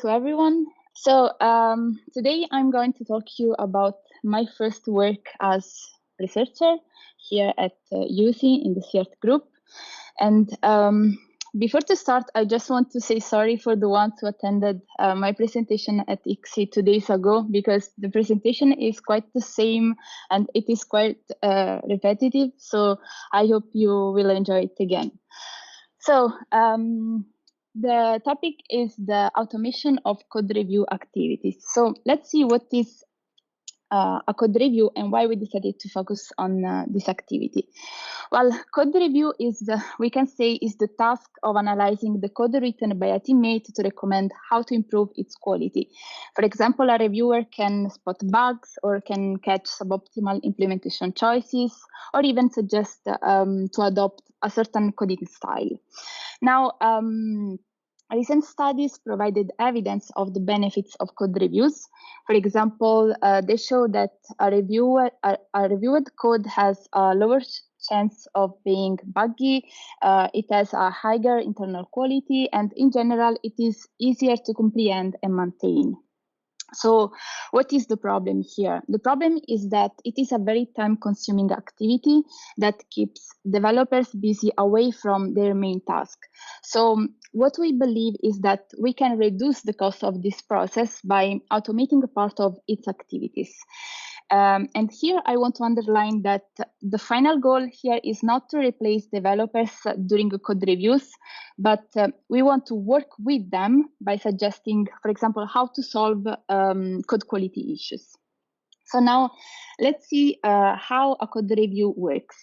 to everyone. So today I'm going to talk to you about my first work as researcher here at UC in the CERT group. And before to start, I just want to say sorry for the ones who attended my presentation at ICSI 2 days ago, because the presentation is quite the same and it is quite repetitive. So I hope you will enjoy it again. So the topic is the automation of code review activities. So let's see what is a code review and why we decided to focus on this activity. Well, code review is we can say is the task of analyzing the code written by a teammate to recommend how to improve its quality. For example, a reviewer can spot bugs or can catch suboptimal implementation choices, or even suggest to adopt a certain coding style. Now, recent studies provided evidence of the benefits of code reviews. For example, they show that a reviewed code has a lower chance of being buggy, it has a higher internal quality, and in general, it is easier to comprehend and maintain. So what is the problem here? The problem is that it is a very time-consuming activity that keeps developers busy away from their main task. So what we believe is that we can reduce the cost of this process by automating a part of its activities. And here I want to underline that the final goal here is not to replace developers during code reviews, but we want to work with them by suggesting, for example, how to solve code quality issues. So now let's see how a code review works.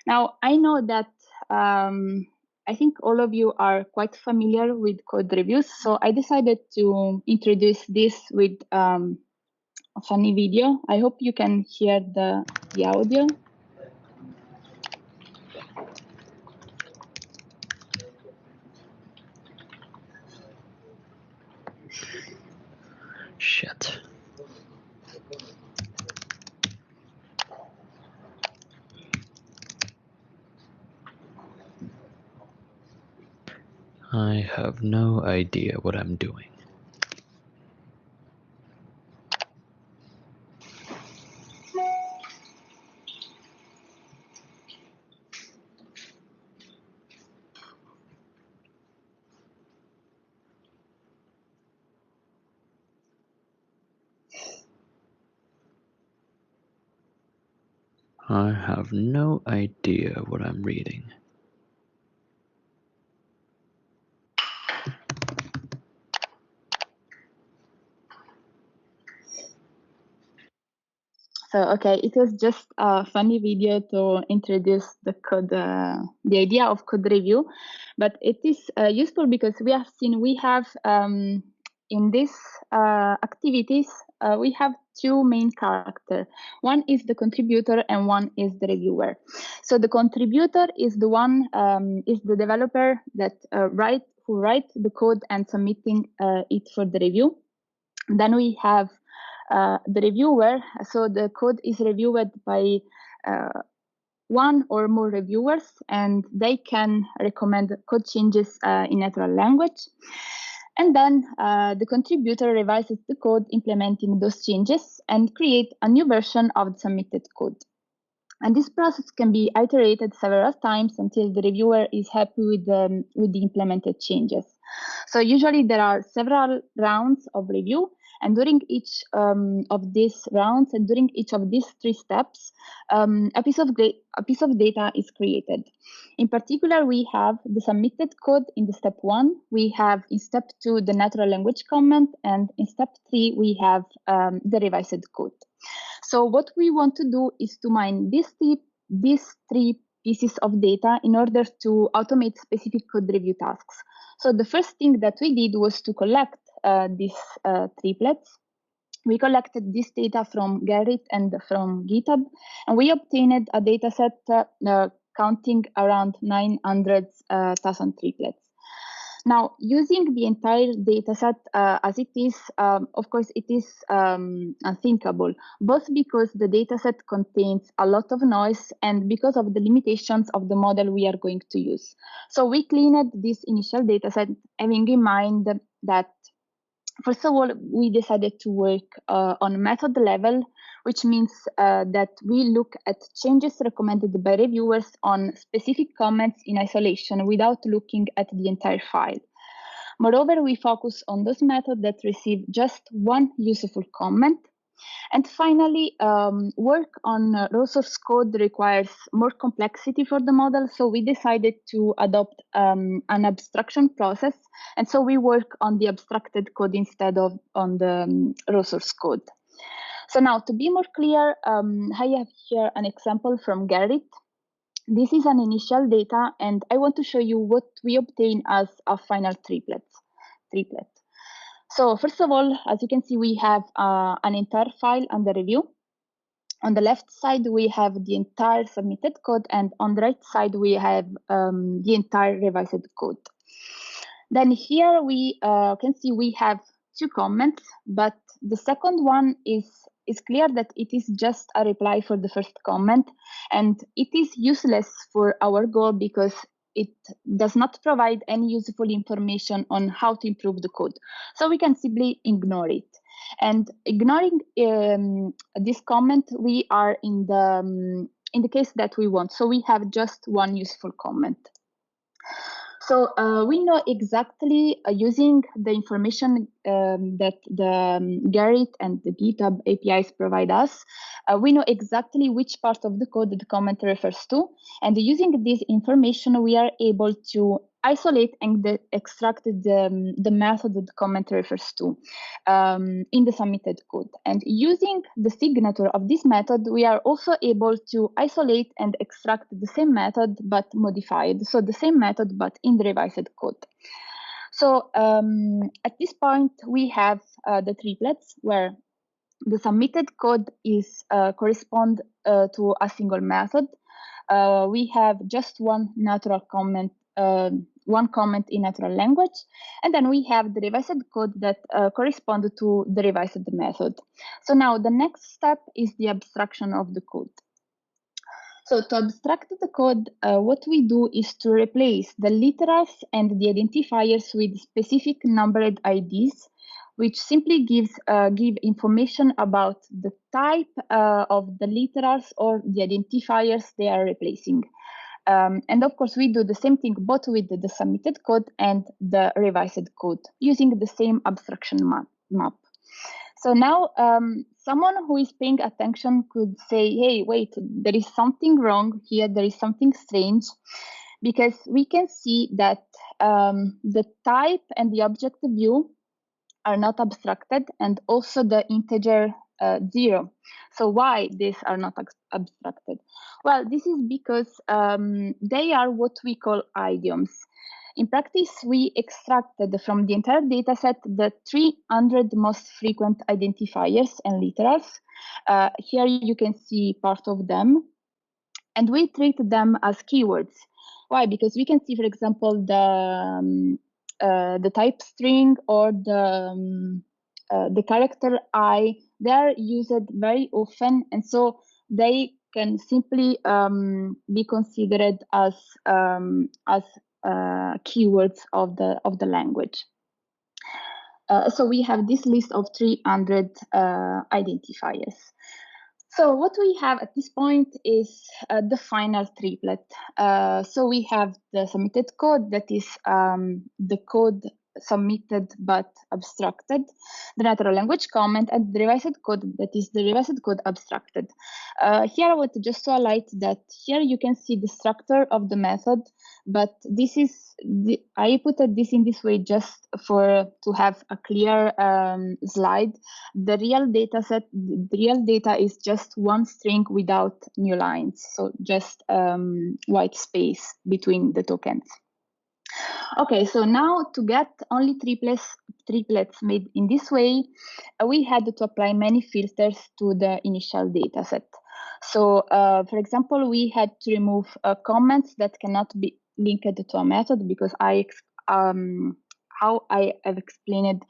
Now, I know that I think all of you are quite familiar with code reviews, so I decided to introduce this with a funny video. I hope you can hear the audio. Shit. I have no idea what I'm doing. I have no idea what I'm reading. So, okay, it was just a funny video to introduce the code, the idea of code review, but it is useful because we have in these activities, we have two main characters. One is the contributor and one is the reviewer. So the contributor is the one, is the developer that who write the code and submitting it for the review. Then we have the reviewer, so the code is reviewed by one or more reviewers, and they can recommend code changes in natural language. And then the contributor revises the code implementing those changes and create a new version of the submitted code. And this process can be iterated several times until the reviewer is happy with the implemented changes. So usually there are several rounds of review, and during each of these rounds and during each of these three steps, a piece of data is created. In particular, we have the submitted code in the step 1. We have in step 2 the natural language comment, and in step 3 we have the revised code. So what we want to do is to mine these three pieces of data in order to automate specific code review tasks. So the first thing that we did was to collect these triplets. We collected this data from Gerrit and from GitHub, and we obtained a data set counting around 900,000 triplets. Now, using the entire dataset as it is, of course, it is unthinkable, both because the dataset contains a lot of noise and because of the limitations of the model we are going to use. So we cleaned this initial dataset, having in mind that first of all, we decided to work on method level, which means that we look at changes recommended by reviewers on specific comments in isolation without looking at the entire file. Moreover, we focus on those methods that receive just one useful comment. And finally, work on raw source code requires more complexity for the model, so we decided to adopt an abstraction process, and so we work on the abstracted code instead of on the raw source code. So now, to be more clear, I have here an example from Gerrit. This is an initial data, and I want to show you what we obtain as a final triplet. So first of all, as you can see, we have an entire file under review. On the left side, we have the entire submitted code, and on the right side, we have the entire revised code. Then here we can see we have 2 comments, but the second one is clear that it is just a reply for the first comment, and it is useless for our goal because it does not provide any useful information on how to improve the code. So we can simply ignore it. And ignoring this comment, we are in the case that we want. So we have just one useful comment. So we know exactly, using the information that the Gerrit and the GitHub APIs provide us, we know exactly which part of the code the comment refers to. And using this information, we are able to isolate and extract the method that the comment refers to in the submitted code. And using the signature of this method, we are also able to isolate and extract the same method but modified. So the same method but in the revised code. So at this point, we have the triplets where the submitted code is correspond to a single method. We have just one natural comment, one comment in natural language, and then we have the revised code that correspond to the revised method. So now the next step is the abstraction of the code. So to abstract the code, what we do is to replace the literals and the identifiers with specific numbered IDs, which simply give information about the type of the literals or the identifiers they are replacing. And of course, we do the same thing both with the submitted code and the revised code using the same abstraction map. So now someone who is paying attention could say, hey, wait, there is something wrong here. There is something strange, because we can see that the type and the object view are not abstracted, and also the integer 0. So why these are not abstracted? Well, this is because they are what we call idioms. In practice, we extracted from the entire dataset the 300 most frequent identifiers and literals. Here you can see part of them, and we treat them as keywords. Why? Because we can see, for example, the type string or the character I. They are used very often, and so they can simply be considered as keywords of the language. So we have this list of 300 identifiers. So what we have at this point is the final triplet. So we have the submitted code, that is the code submitted but abstracted, the natural language comment, and the revised code, that is the revised code abstracted. Here I want just to highlight that here you can see the structure of the method, but this is I put this in this way just to have a clear slide. The real data set, the real data is just one string without new lines, so just white space between the tokens. Okay, so now to get only triplets made in this way, we had to apply many filters to the initial data set. So, for example, we had to remove comments that cannot be linked to a method, because how I have explained,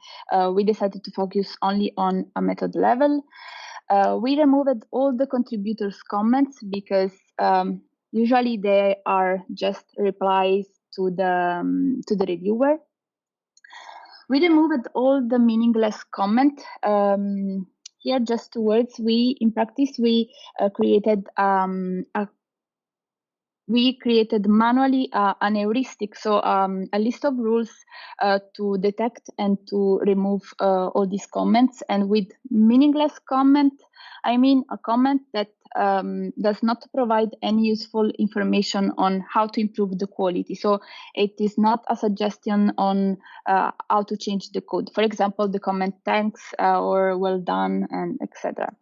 we decided to focus only on a method level. We removed all the contributors' comments because usually they are just replies to the reviewer. We removed all the meaningless comment. Here, just 2 words. In practice, we created manually an heuristic, so a list of rules to detect and to remove all these comments. And with meaningless comment, I mean a comment that does not provide any useful information on how to improve the quality. So it is not a suggestion on how to change the code. For example, the comment thanks or well done, and etc.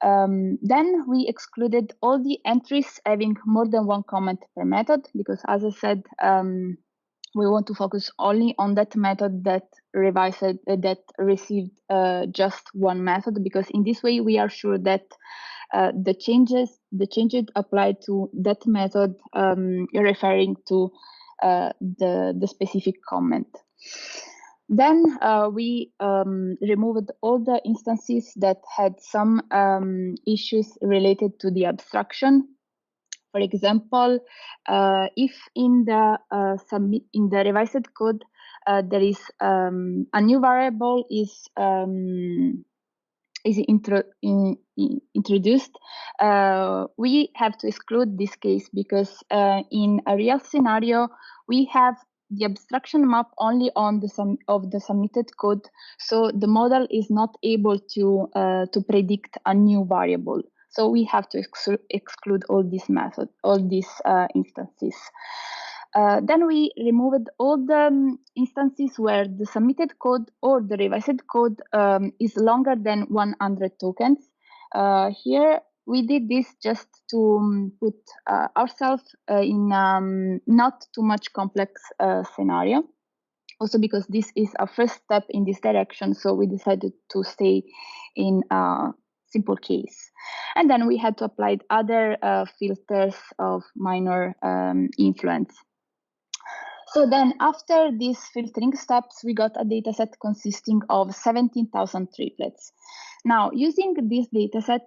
Then we excluded all the entries having more than 1 comment per method, because as I said, we want to focus only on that method that received just 1 method, because in this way we are sure that the changes applied to that method referring to the specific comment. Then we removed all the instances that had some issues related to the abstraction. For example, if in the revised code there is a new variable is introduced, we have to exclude this case, because in a real scenario we have the abstraction map only on the submitted code, so the model is not able to predict a new variable. So we have to exclude all these instances. Then we removed all the instances where the submitted code or the revised code is longer than 100 tokens. Here we did this just to put ourselves in not too much complex scenario. Also because this is a first step in this direction, so we decided to stay in a simple case. And then we had to apply other filters of minor influence. So then after these filtering steps, we got a dataset consisting of 17,000 triplets. Now, using this dataset,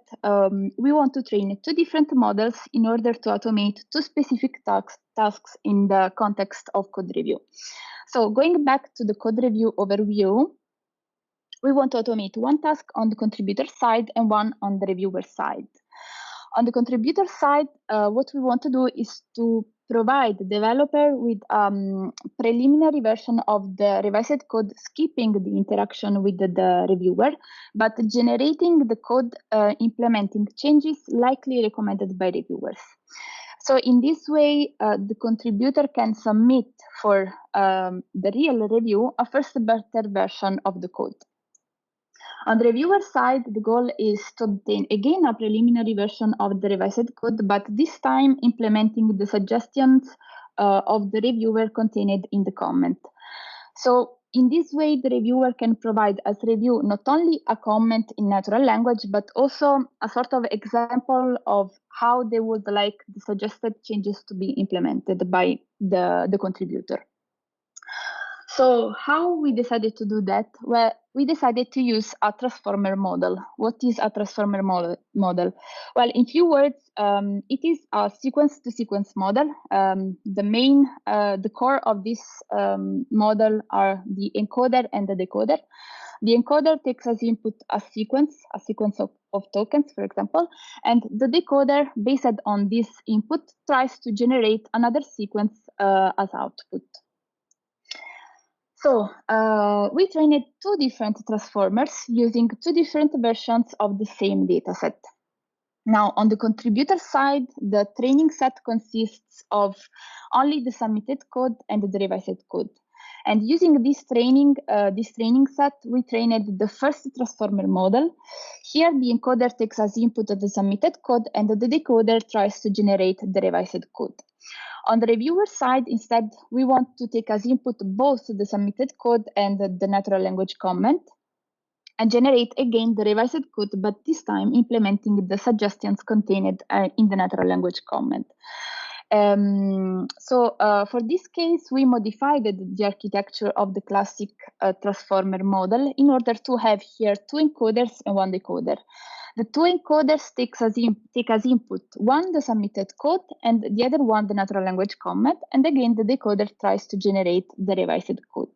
we want to train 2 different models in order to automate 2 specific tasks in the context of code review. So going back to the code review overview, we want to automate 1 task on the contributor side and 1 on the reviewer side. On the contributor side, what we want to do is to provide the developer with a preliminary version of the revised code, skipping the interaction with the reviewer, but generating the code implementing changes likely recommended by reviewers. So in this way, the contributor can submit for the real review a first better version of the code. On the reviewer side, the goal is to obtain again a preliminary version of the revised code, but this time implementing the suggestions of the reviewer contained in the comment. So in this way, the reviewer can provide as review not only a comment in natural language, but also a sort of example of how they would like the suggested changes to be implemented by the contributor. So how we decided to do that? Well, we decided to use a transformer model. What is a transformer model? Well, in few words, it is a sequence-to-sequence model. The core of this model are the encoder and the decoder. The encoder takes as input a sequence of tokens, for example, and the decoder, based on this input, tries to generate another sequence as output. So we trained 2 different transformers using 2 different versions of the same dataset. Now, on the contributor side, the training set consists of only the submitted code and the revised code. And using this training set, we trained the first transformer model. Here, the encoder takes as input the submitted code, and the decoder tries to generate the revised code. On the reviewer side, instead, we want to take as input both the submitted code and the natural language comment, and generate again the revised code, but this time implementing the suggestions contained in the natural language comment. For this case, we modified the architecture of the classic transformer model in order to have here 2 encoders and 1 decoder. The 2 encoders take as input 1 the submitted code and the other 1 the natural language comment, and again the decoder tries to generate the revised code.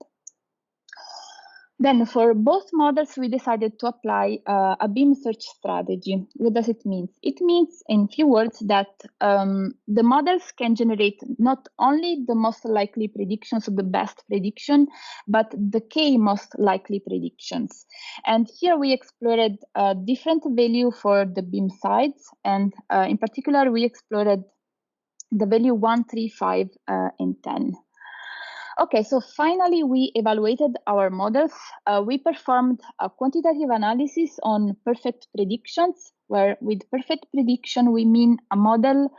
Then for both models, we decided to apply a beam search strategy. What does it mean? It means, in few words, that the models can generate not only the most likely predictions or the best prediction, but the k most likely predictions. And here we explored different value for the beam size, and in particular, we explored the value 1, 3, 5, and 10. Okay, so finally we evaluated our models. We performed a quantitative analysis on perfect predictions, where with perfect prediction we mean a model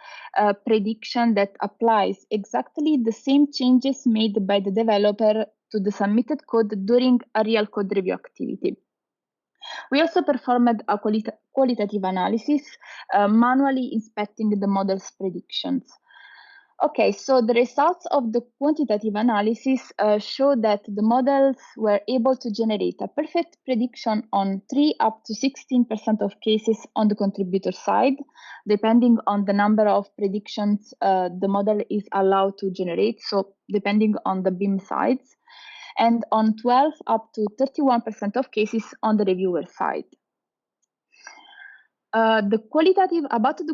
prediction that applies exactly the same changes made by the developer to the submitted code during a real code review activity. We also performed a qualitative analysis, manually inspecting the model's predictions. Okay, so the results of the quantitative analysis show that the models were able to generate a perfect prediction on 3 up to 16% of cases on the contributor side, depending on the number of predictions the model is allowed to generate, so depending on the beam size, and on 12 up to 31% of cases on the reviewer side. About the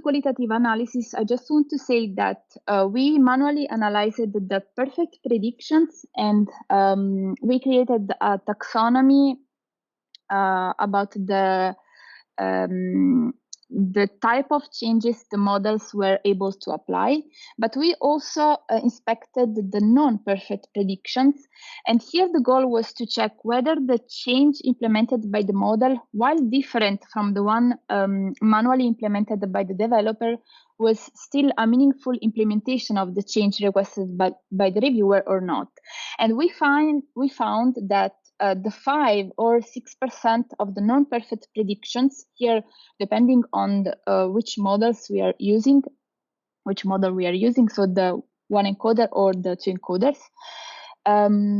qualitative analysis, I just want to say that we manually analyzed the perfect predictions, and we created a taxonomy about the type of changes the models were able to apply, but we also inspected the non-perfect predictions. And here the goal was to check whether the change implemented by the model, while different from the one manually implemented by the developer, was still a meaningful implementation of the change requested by the reviewer or not. And we found that the 5 or 6% of the non-perfect predictions here, depending on which models we are using, so the one encoder or the two encoders.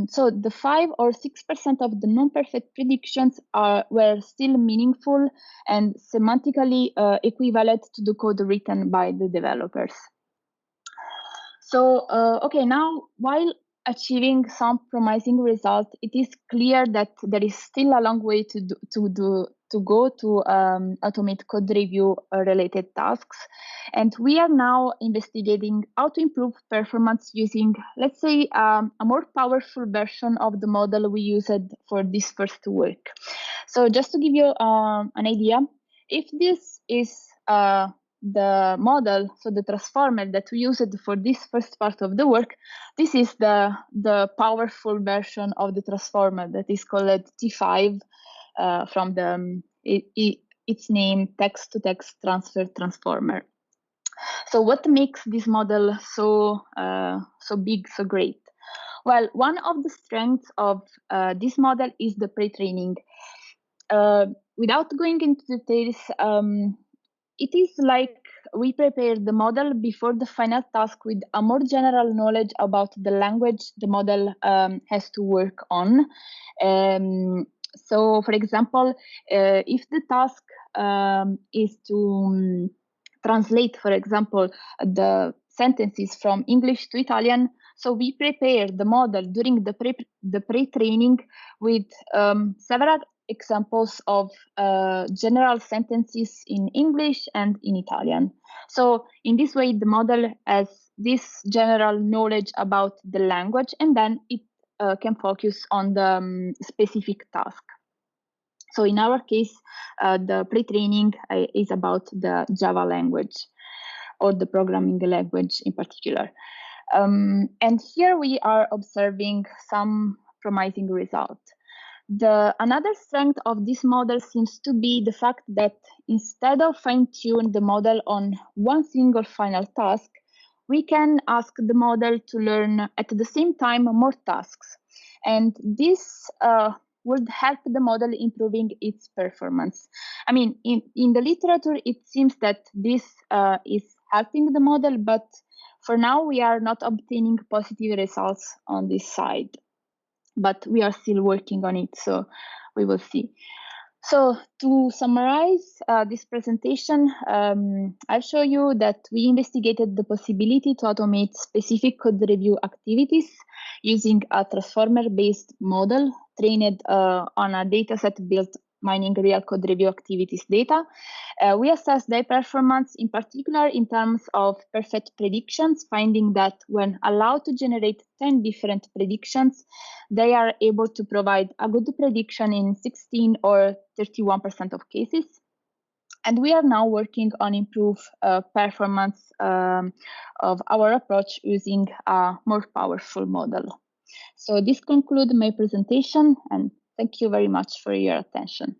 So the 5 or 6% of the non-perfect predictions were still meaningful and semantically equivalent to the code written by the developers. So, okay, now while achieving some promising results, it is clear that there is still a long way to go to automate code review related tasks. And we are now investigating how to improve performance using, let's say, a more powerful version of the model we used for this first work. So just to give you an idea, if this is the model, so the transformer that we used for this first part of the work, this is the powerful version of the transformer that is called T5 from its name, text-to-text transfer transformer. So what makes this model so big, so great? Well, one of the strengths of this model is the pre-training. Without going into details, it is like we prepare the model before the final task with a more general knowledge about the language the model has to work on. So, for example, if the task is to translate, for example, the sentences from English to Italian, so we prepare the model during the pre-training with several examples of general sentences in English and in Italian. So in this way, the model has this general knowledge about the language, and then it can focus on the specific task. So in our case, the pre-training is about the Java language, or the programming language in particular. And here we are observing some promising results. Another strength of this model seems to be the fact that instead of fine-tune the model on one single final task, we can ask the model to learn at the same time more tasks. And this would help the model improving its performance. I mean, in the literature, it seems that this is helping the model, but for now, we are not obtaining positive results on this side. But we are still working on it, so we will see. So to summarize this presentation, I'll show you that we investigated the possibility to automate specific code review activities using a transformer-based model, trained on a dataset built mining real code review activities data. We assess their performance in particular in terms of perfect predictions, finding that when allowed to generate 10 different predictions, they are able to provide a good prediction in 16 or 31% of cases. And we are now working on improve performance of our approach using a more powerful model. So this concludes my presentation, and thank you very much for your attention.